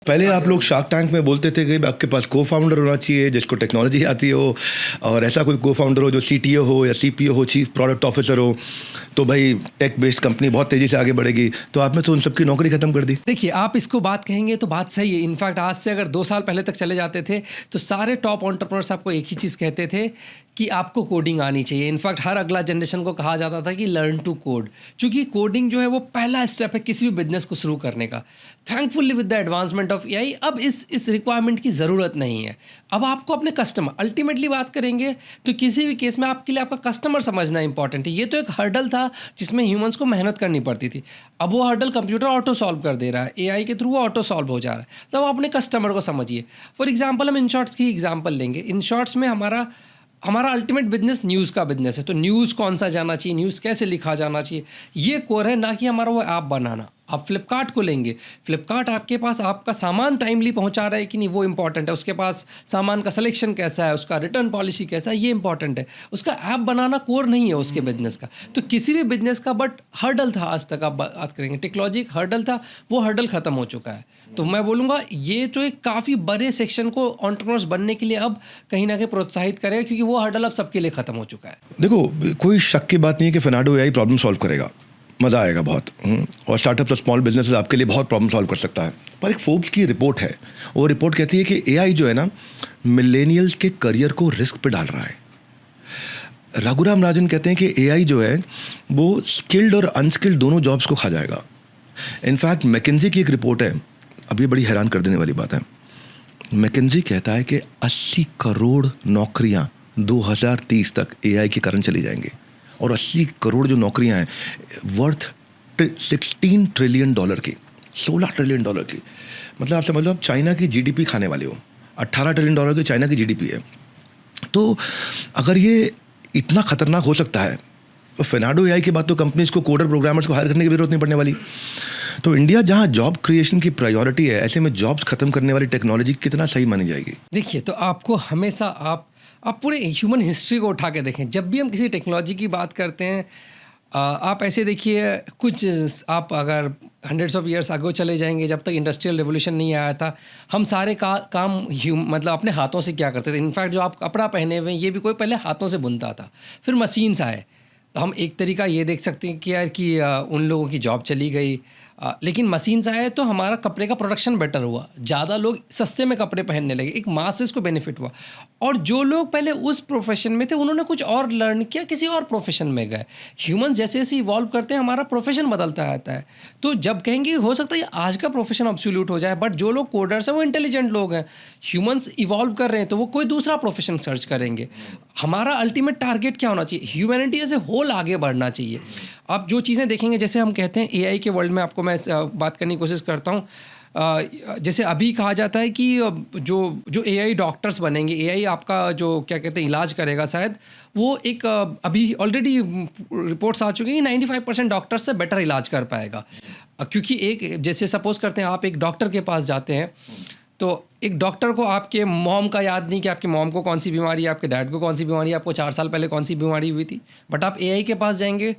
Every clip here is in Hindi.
पहले आप लोग शार्क टैंक में बोलते थे कि आपके पास को फाउंडर होना चाहिए जिसको टेक्नोलॉजी आती हो, और ऐसा कोई को फाउंडर हो जो सीटीओ हो या सीपीओ हो, चीफ प्रोडक्ट ऑफिसर हो, तो भाई टेक बेस्ड कंपनी बहुत तेज़ी से आगे बढ़ेगी। तो आपने तो उन सबकी नौकरी ख़त्म कर दी। देखिए, आप इसको बात कहेंगे तो बात सही है। इनफैक्ट आज से अगर 2 साल पहले तक चले जाते थे तो सारे टॉप एंटरप्रेन्योर्स आपको एक ही चीज़ कहते थे कि आपको कोडिंग आनी चाहिए। इनफैक्ट हर अगला जनरेशन को कहा जाता था कि लर्न टू कोड, क्योंकि कोडिंग जो है वो पहला स्टेप है किसी भी बिजनेस को शुरू करने का। Thankfully with the advancement of AI अब इस रिक्वायरमेंट की ज़रूरत नहीं है। अब आपको अपने कस्टमर, अल्टीमेटली बात करेंगे तो किसी भी केस में आपके लिए आपका कस्टमर समझना इंपॉर्टेंट है। ये तो एक हर्डल था जिसमें ह्यूमंस को मेहनत करनी पड़ती थी, अब वो हर्डल कंप्यूटर ऑटो सॉल्व कर दे रहा है, एआई के थ्रू वो ऑटो सॉल्व हो जा रहा है। तब आप अपने कस्टमर को समझिए। फॉर एग्जांपल हम इन शॉर्ट्स की एग्जांपल लेंगे। इन शॉर्ट्स में हमारा अल्टीमेट बिजनेस न्यूज़ का बिजनेस है। तो न्यूज़ कौन सा जाना चाहिए, न्यूज़ कैसे लिखा जाना चाहिए, ये कोर है, ना कि हमारा वो ऐप बनाना। आप फ्लिपकार्ट को लेंगे, फ्लिपकार्ट आपके पास आपका सामान टाइमली पहुंचा रहा है कि नहीं, वो इंपॉर्टेंट है। उसके पास सामान का सिलेक्शन कैसा है, उसका रिटर्न पॉलिसी कैसा है, ये इंपॉर्टेंट है। उसका ऐप बनाना कोर नहीं है उसके बिजनेस का। तो किसी भी बिजनेस का बट हर्डल था, आज तक आप बात करेंगे टेक्नोलॉजी एक हर्डल था, वो हर्डल ख़त्म हो चुका है। तो मैं बोलूँगा ये तो एक काफ़ी बड़े सेक्शन को एंटरप्रेन्योर्स बनने के लिए अब कहीं ना कहीं प्रोत्साहित करेगा, क्योंकि वो हर्डल अब सबके लिए ख़त्म हो चुका है। देखो, कोई शक की बात नहीं है कि फर्नाडो एआई प्रॉब्लम सॉल्व करेगा, मज़ा आएगा बहुत। और स्टार्टअप और स्मॉल बिजनेसेस आपके लिए बहुत प्रॉब्लम सॉल्व कर सकता है। पर एक फोर्ब्स की रिपोर्ट है, वो रिपोर्ट कहती है कि एआई जो है ना, मिलेनियल्स के करियर को रिस्क पे डाल रहा है। रघुराम राजन कहते हैं कि एआई जो है वो स्किल्ड और अनस्किल्ड दोनों जॉब्स को खा जाएगा। इनफैक्ट मैकेंजी की एक रिपोर्ट है, अब ये बड़ी हैरान कर देने वाली बात है। मैकेंजी कहता है कि 80 करोड़ नौकरियां 2030 तक एआई के कारण चली जाएंगी, और 80 करोड़ जो नौकरियां हैं वर्थ 16 ट्रिलियन डॉलर की, 16 ट्रिलियन डॉलर की। मतलब आप समझ लो, आप चाइना की जीडीपी खाने वाले हो। 18 ट्रिलियन डॉलर की चाइना की जीडीपी है। तो अगर ये इतना खतरनाक हो सकता है तो फर्नाडो एआई के बाद तो कंपनीज को कोडर प्रोग्रामर्स को हायर करने की जरूरत नहीं पड़ने वाली। तो इंडिया जहां जॉब क्रिएशन की प्रायोरिटी है, ऐसे में जॉब्स खत्म करने वाली टेक्नोलॉजी कितना सही मानी जाएगी? देखिए, तो आपको हमेशा आप पूरे ह्यूमन हिस्ट्री को उठा के देखें। जब भी हम किसी टेक्नोलॉजी की बात करते हैं, आप ऐसे देखिए, कुछ आप अगर हंड्रेड्स ऑफ ईयर्स आगे चले जाएंगे, जब तक इंडस्ट्रियल रेवोल्यूशन नहीं आया था, हम सारे काम मतलब अपने हाथों से क्या करते थे। इनफैक्ट जो आप कपड़ा पहने हुए हैं, ये भी कोई पहले हाथों से बुनता था, फिर मशीन्स आए। तो हम एक तरीका ये देख सकते हैं कि यार कि उन लोगों की जॉब चली गई, लेकिन मशीन्स आए तो हमारा कपड़े का प्रोडक्शन बेटर हुआ, ज़्यादा लोग सस्ते में कपड़े पहनने लगे, एक मासेस को बेनिफिट हुआ। और जो लोग पहले उस प्रोफेशन में थे, उन्होंने कुछ और लर्न किया, किसी और प्रोफेशन में गए। ह्यूमंस जैसे जैसे इवॉल्व करते हैं, हमारा प्रोफेशन बदलता रहता है। तो जब कहेंगे हो सकता है आज का प्रोफेशन ऑब्सोल्यूट हो जाए, बट जो लोग कोडर्स हैं वो इंटेलिजेंट लोग हैं। ह्यूमंस इवॉल्व कर रहे हैं तो वो कोई दूसरा प्रोफेशन सर्च करेंगे। हमारा अल्टीमेट टारगेट क्या होना चाहिए? ह्यूमैनिटी एज ए होल आगे बढ़ना चाहिए। आप जो चीज़ें देखेंगे, जैसे हम कहते हैं एआई के वर्ल्ड में, आपको मैं बात करने की कोशिश करता हूँ। जैसे अभी कहा जाता है कि जो एआई डॉक्टर्स बनेंगे, एआई आपका जो क्या कहते हैं इलाज करेगा, शायद वो एक अभी ऑलरेडी रिपोर्ट्स आ चुकी हैं कि 95% डॉक्टर्स से बेटर इलाज कर पाएगा। क्योंकि एक जैसे सपोज करते हैं आप एक डॉक्टर के पास जाते हैं, तो एक डॉक्टर को आपके मॉम का याद नहीं कि आपके मॉम को कौन सी बीमारी है, आपके डैड को कौन सी बीमारी है, आपको 4 साल पहले कौन सी बीमारी हुई थी। बट आप एआई के पास जाएंगे,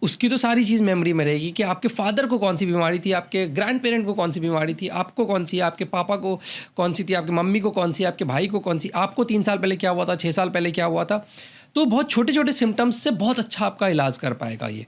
उसकी तो सारी चीज़ मेमोरी में रहेगी कि आपके फादर को कौन सी बीमारी थी, आपके ग्रैंड पेरेंट को कौन सी बीमारी थी, आपको कौन सी, आपके पापा को कौन सी थी, आपकी मम्मी को कौन सी, आपके भाई को कौन सी, आपको 3 साल पहले क्या हुआ था, 6 साल पहले क्या हुआ था। तो बहुत छोटे छोटे सिम्टम्स से बहुत अच्छा आपका इलाज कर पाएगा ये।